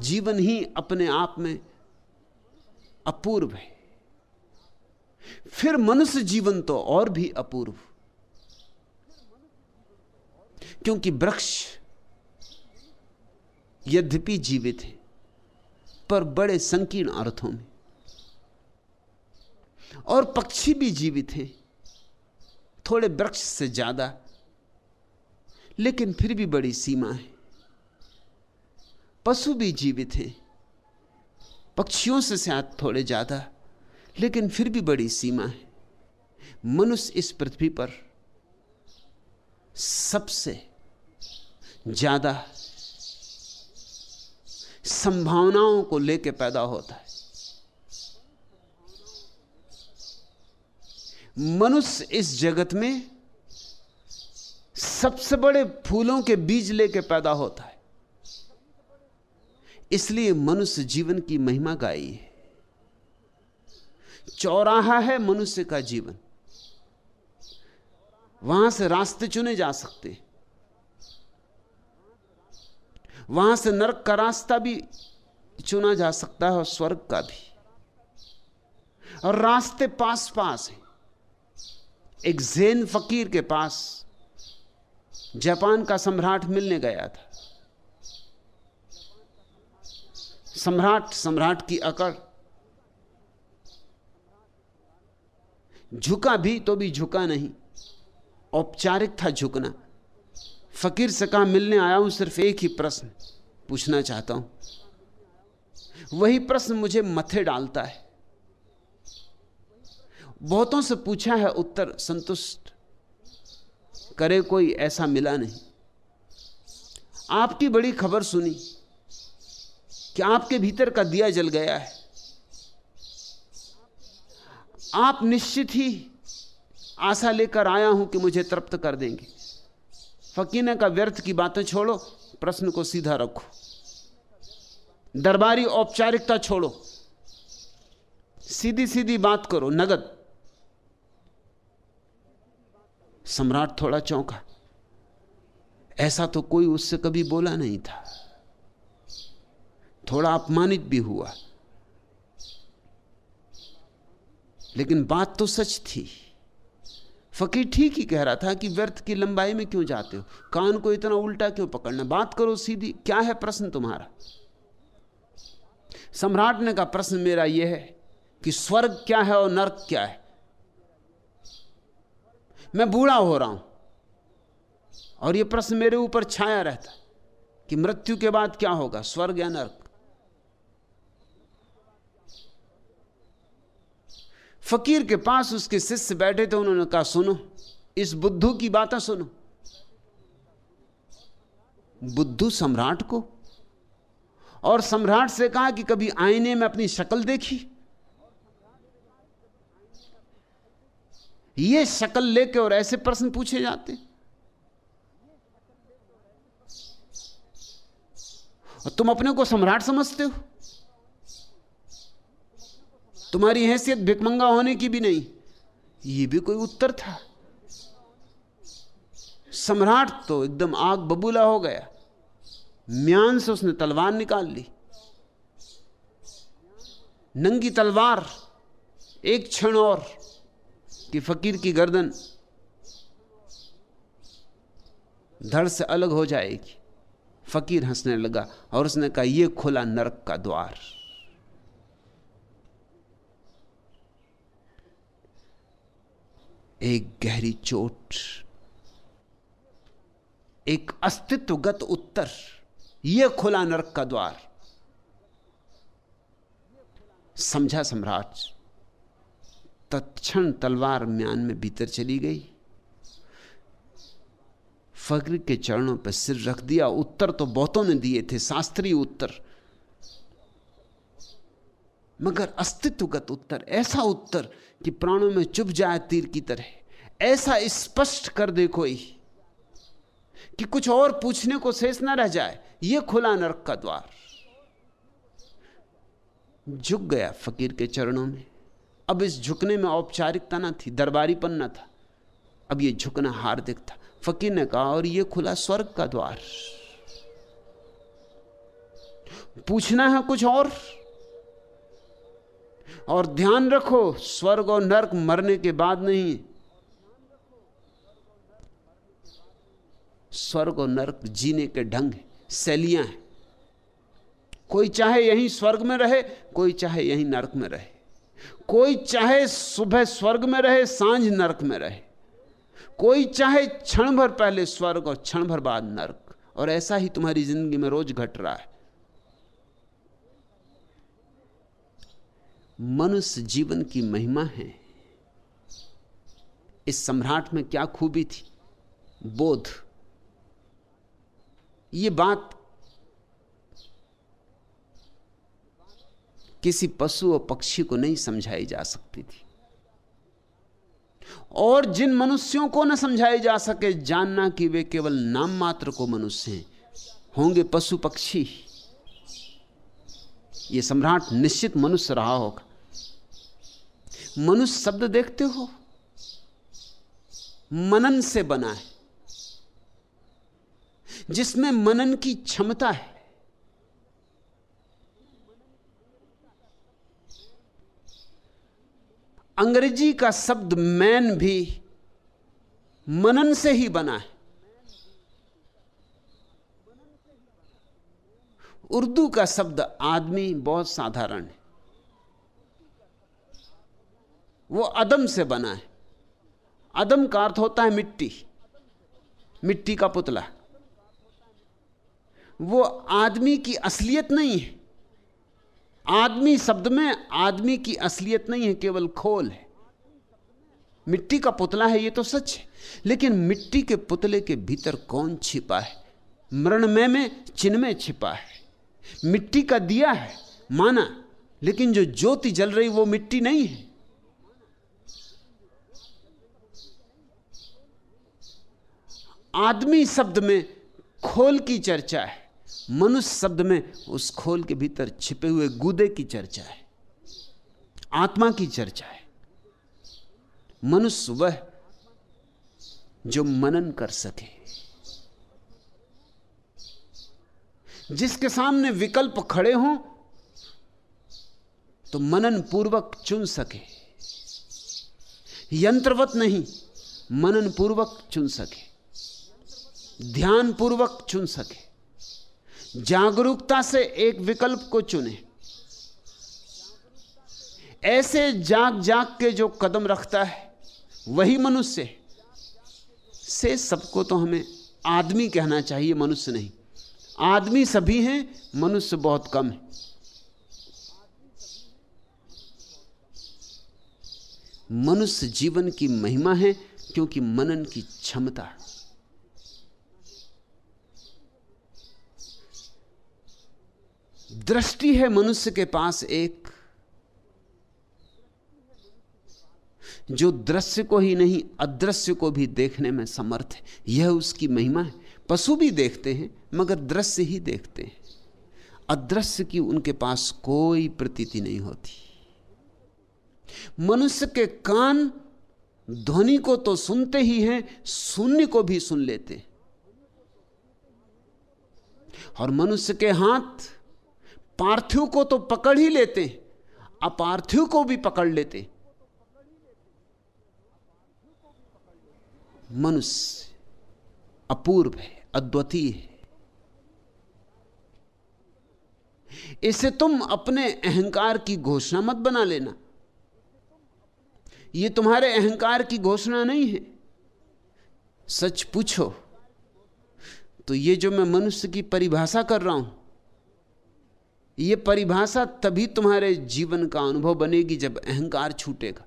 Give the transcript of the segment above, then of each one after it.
जीवन ही अपने आप में अपूर्व है, फिर मनुष्य जीवन तो और भी अपूर्व, क्योंकि वृक्ष यद्यपि जीवित है पर बड़े संकीर्ण अर्थों में, और पक्षी भी जीवित हैं थोड़े वृक्ष से ज्यादा, लेकिन फिर भी बड़ी सीमा है। पशु भी जीवित हैं पक्षियों से शायद थोड़े ज्यादा, लेकिन फिर भी बड़ी सीमा है। मनुष्य इस पृथ्वी पर सबसे ज्यादा संभावनाओं को लेकर पैदा होता है। मनुष्य इस जगत में सबसे बड़े फूलों के बीज लेकर पैदा होता है, इसलिए मनुष्य जीवन की महिमा गाई है। चौराहा है मनुष्य का जीवन, वहां से रास्ते चुने जा सकते हैं, वहां से नरक का रास्ता भी चुना जा सकता है और स्वर्ग का भी, और रास्ते पास पास हैं। एक ज़ेन फकीर के पास जापान का सम्राट मिलने गया था। सम्राट की अकड़, झुका भी तो भी झुका नहीं, औपचारिक था झुकना। फकीर से कहा मिलने आया हूं, सिर्फ एक ही प्रश्न पूछना चाहता हूं। वही प्रश्न मुझे मथे डालता है, बहुतों से पूछा है, उत्तर संतुष्ट करे कोई ऐसा मिला नहीं। आपकी बड़ी खबर सुनी कि आपके भीतर का दिया जल गया है, आप निश्चित ही आशा लेकर आया हूं कि मुझे तृप्त कर देंगे। फकीर ने कहा व्यर्थ की बातें छोड़ो, प्रश्न को सीधा रखो, दरबारी औपचारिकता छोड़ो, सीधी सीधी बात करो, नगद। सम्राट थोड़ा चौंका, ऐसा तो कोई उससे कभी बोला नहीं था, थोड़ा अपमानित भी हुआ, लेकिन बात तो सच थी। फकीर ठीक ही कह रहा था कि व्यर्थ की लंबाई में क्यों जाते हो, कान को इतना उल्टा क्यों पकड़ना, बात करो सीधी, क्या है प्रश्न तुम्हारा। सम्राट ने कहा प्रश्न मेरा यह है कि स्वर्ग क्या है और नरक क्या है। मैं बूढ़ा हो रहा हूं और यह प्रश्न मेरे ऊपर छाया रहता कि मृत्यु के बाद क्या होगा, स्वर्ग या नरक। फकीर के पास उसके शिष्य बैठे थे, उन्होंने कहा सुनो, इस बुद्धू की बातें सुनो। बुद्धू सम्राट को, और सम्राट से कहा कि कभी आईने में अपनी शक्ल देखी। ये शक्ल लेके और ऐसे प्रश्न पूछे जाते, और तुम अपने को सम्राट समझते हो। तुम्हारी हैसियत भिकमंगा होने की भी नहीं। ये भी कोई उत्तर था? सम्राट तो एकदम आग बबूला हो गया, म्यान से उसने तलवार निकाल ली, नंगी तलवार, एक क्षण और कि फकीर की गर्दन धड़ से अलग हो जाएगी। फकीर हंसने लगा और उसने कहा यह खुला नरक का द्वार। एक गहरी चोट, एक अस्तित्वगत उत्तर, यह खुला नरक का द्वार। समझा सम्राट, तत्क्षण तलवार म्यान में भीतर चली गई, फकीर के चरणों पर सिर रख दिया। उत्तर तो बहुतों ने दिए थे, शास्त्रीय उत्तर, मगर अस्तित्वगत उत्तर, ऐसा उत्तर कि प्राणों में चुभ जाए तीर की तरह, ऐसा स्पष्ट कर दे कोई कि कुछ और पूछने को शेष न रह जाए। यह खुला नरक का द्वार। झुक गया फकीर के चरणों में। अब इस झुकने में औपचारिकता न थी, दरबारीपन न था, अब यह झुकना हार्दिक था। फकीर ने कहा और यह खुला स्वर्ग का द्वार। पूछना है कुछ और ध्यान रखो, स्वर्ग और नरक मरने के बाद नहीं, स्वर्ग और नरक जीने के ढंग है, शैलियां हैं। कोई चाहे यहीं स्वर्ग में रहे, कोई चाहे यहीं नरक में रहे, कोई चाहे सुबह स्वर्ग में रहे, सांझ नरक में रहे, कोई चाहे क्षण भर पहले स्वर्ग और क्षण भर बाद नरक। और ऐसा ही तुम्हारी जिंदगी में रोज घट रहा है। मनुष्य जीवन की महिमा है। इस सम्राट में क्या खूबी थी? बोध। ये बात किसी पशु और पक्षी को नहीं समझाई जा सकती थी, और जिन मनुष्यों को न समझाई जा सके, जानना कि वे केवल नाम मात्र को मनुष्य हैं, होंगे पशु पक्षी। ये सम्राट निश्चित मनुष्य रहा होगा। मनुष्य शब्द देखते हो, मनन से बना है, जिसमें मनन की क्षमता है। अंग्रेजी का शब्द मैन भी मनन से ही बना है। उर्दू का शब्द आदमी बहुत साधारण है, वो अदम से बना है। अदम का अर्थ होता है मिट्टी, मिट्टी का पुतला। वो आदमी की असलियत नहीं है। आदमी शब्द में आदमी की असलियत नहीं है, केवल खोल है। मिट्टी का पुतला है, ये तो सच है, लेकिन मिट्टी के पुतले के भीतर कौन छिपा है? मृणमय में चिन्मय छिपा है। मिट्टी का दिया है माना, लेकिन जो ज्योति जल रही वो मिट्टी नहीं है। आदमी शब्द में खोल की चर्चा है, मनुष्य शब्द में उस खोल के भीतर छिपे हुए गूदे की चर्चा है, आत्मा की चर्चा है। मनुष्य वह जो मनन कर सके, जिसके सामने विकल्प खड़े हों तो मनन पूर्वक चुन सके, यंत्रवत नहीं, मनन पूर्वक चुन सके, ध्यान पूर्वक चुन सके, जागरूकता से एक विकल्प को चुने। ऐसे जाग जाग के जो कदम रखता है वही मनुष्य से। सबको तो हमें आदमी कहना चाहिए, मनुष्य नहीं। आदमी सभी हैं, मनुष्य बहुत कम है। मनुष्य जीवन की महिमा है क्योंकि मनन की क्षमता है। दृष्टि है मनुष्य के पास एक, जो दृश्य को ही नहीं अदृश्य को भी देखने में समर्थ है। यह उसकी महिमा है। पशु भी देखते हैं मगर दृश्य ही देखते हैं, अदृश्य की उनके पास कोई प्रतीति नहीं होती। मनुष्य के कान ध्वनि को तो सुनते ही हैं, शून्य को भी सुन लेते हैं। और मनुष्य के हाथ पार्थिव को तो पकड़ ही लेते हैं, अपार्थिव को भी पकड़ लेते हैं। मनुष्य अपूर्व है, अद्वितीय है। इसे तुम अपने अहंकार की घोषणा मत बना लेना। यह तुम्हारे अहंकार की घोषणा नहीं है। सच पूछो तो ये जो मैं मनुष्य की परिभाषा कर रहा हूं, यह परिभाषा तभी तुम्हारे जीवन का अनुभव बनेगी जब अहंकार छूटेगा।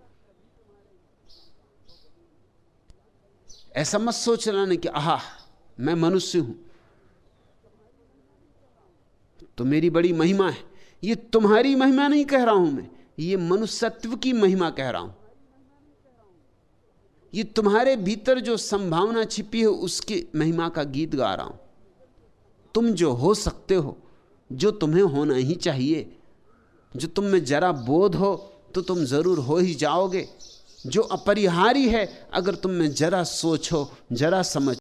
ऐसा मत सोच लेना कि आहा मैं मनुष्य हूं तो मेरी बड़ी महिमा है। ये तुम्हारी महिमा नहीं कह रहा हूं मैं, ये मनुष्यत्व की महिमा कह रहा हूं। ये तुम्हारे भीतर जो संभावना छिपी है उसकी महिमा का गीत गा रहा हूं। तुम जो हो सकते हो, जो तुम्हें होना ही चाहिए, जो तुम में जरा बोध हो तो तुम जरूर हो ही जाओगे। जो अपरिहार्य है, अगर तुम में जरा सोचो, जरा समझ